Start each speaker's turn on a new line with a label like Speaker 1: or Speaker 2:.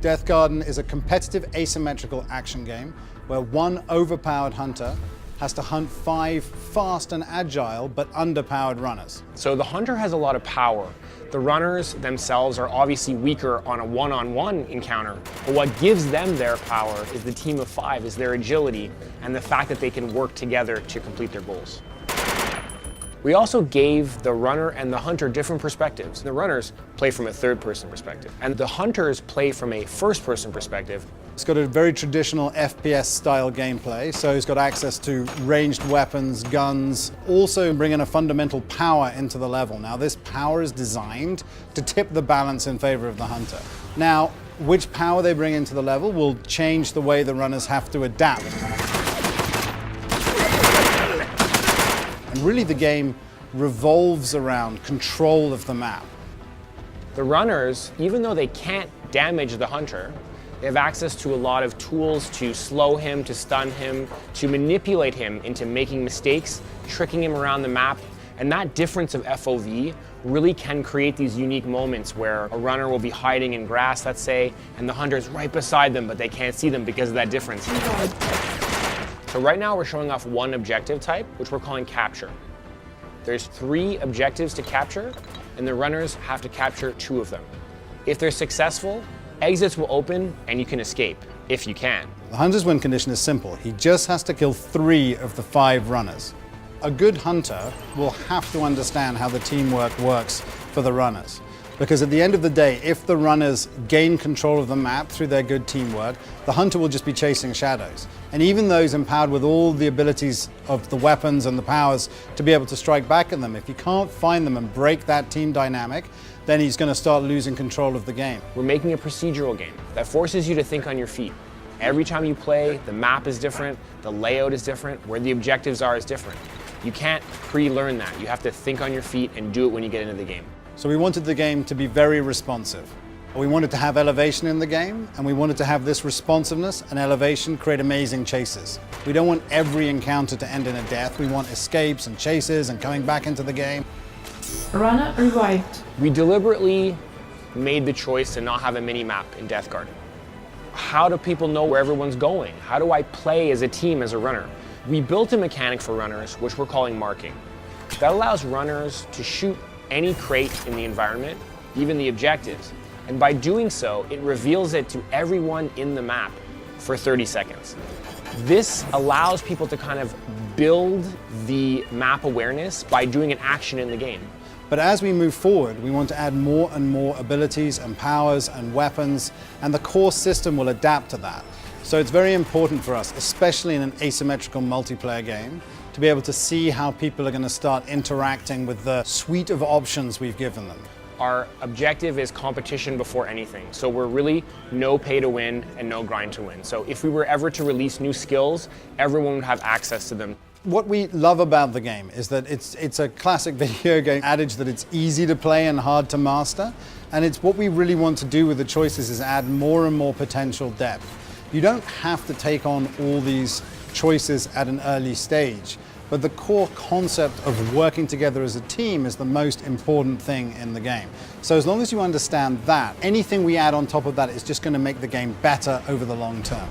Speaker 1: DeathGarden is a competitive asymmetrical action game where one overpowered hunter has to hunt 5 fast and agile but underpowered runners.
Speaker 2: So the hunter has a lot of power. The runners themselves are obviously weaker on a one-on-one encounter, but what gives them their power is the team of 5, is their agility and the fact that they can work together to complete their goals. We also gave the runner and the hunter different perspectives. The runners play from a third-person perspective, and the hunters play from a first-person perspective.
Speaker 1: It's got a very traditional FPS-style gameplay, so it's got access to ranged weapons, guns, also bringing a fundamental power into the level. Now, this power is designed to tip the balance in favor of the hunter. Now, which power they bring into the level will change the way the runners have to adapt. And really the game revolves around control of the map.
Speaker 2: The runners, even though they can't damage the hunter, they have access to a lot of tools to slow him, to stun him, to manipulate him into making mistakes, tricking him around the map. And that difference of FOV really can create these unique moments where a runner will be hiding in grass, let's say, and the hunter's right beside them, but they can't see them because of that difference. So right now we're showing off one objective type, which we're calling capture. There's 3 objectives to capture, and the runners have to capture 2 of them. If they're successful, exits will open and you can escape, if you can.
Speaker 1: The hunter's win condition is simple. He just has to kill 3 of the 5 runners. A good hunter will have to understand how the teamwork works for the runners. Because at the end of the day, if the runners gain control of the map through their good teamwork, the hunter will just be chasing shadows. And even those empowered with all the abilities of the weapons and the powers to be able to strike back at them, if you can't find them and break that team dynamic, then he's going to start losing control of the game.
Speaker 2: We're making a procedural game that forces you to think on your feet. Every time you play, the map is different, the layout is different, where the objectives are is different. You can't pre-learn that. You have to think on your feet and do it when you get into the game.
Speaker 1: So we wanted the game to be very responsive. We wanted to have elevation in the game, and we wanted to have this responsiveness and elevation create amazing chases. We don't want every encounter to end in a death. We want escapes and chases and coming back into the game.
Speaker 3: Runner revived.
Speaker 2: We deliberately made the choice to not have a mini-map in DeathGarden. How do people know where everyone's going? How do I play as a team, as a runner? We built a mechanic for runners, which we're calling marking. That allows runners to shoot any crate in the environment, even the objectives. And by doing so, it reveals it to everyone in the map for 30 seconds. This allows people to kind of build the map awareness by doing an action in the game.
Speaker 1: But as we move forward, we want to add more and more abilities and powers and weapons, and the core system will adapt to that. So it's very important for us, especially in an asymmetrical multiplayer game, to be able to see how people are going to start interacting with the suite of options we've given them.
Speaker 2: Our objective is competition before anything. So we're really no pay to win and no grind to win. So if we were ever to release new skills, everyone would have access to them.
Speaker 1: What we love about the game is that it's a classic video game adage that it's easy to play and hard to master. And it's what we really want to do with the choices is add more and more potential depth. You don't have to take on all these choices at an early stage, but the core concept of working together as a team is the most important thing in the game. So as long as you understand that, anything we add on top of that is just going to make the game better over the long term.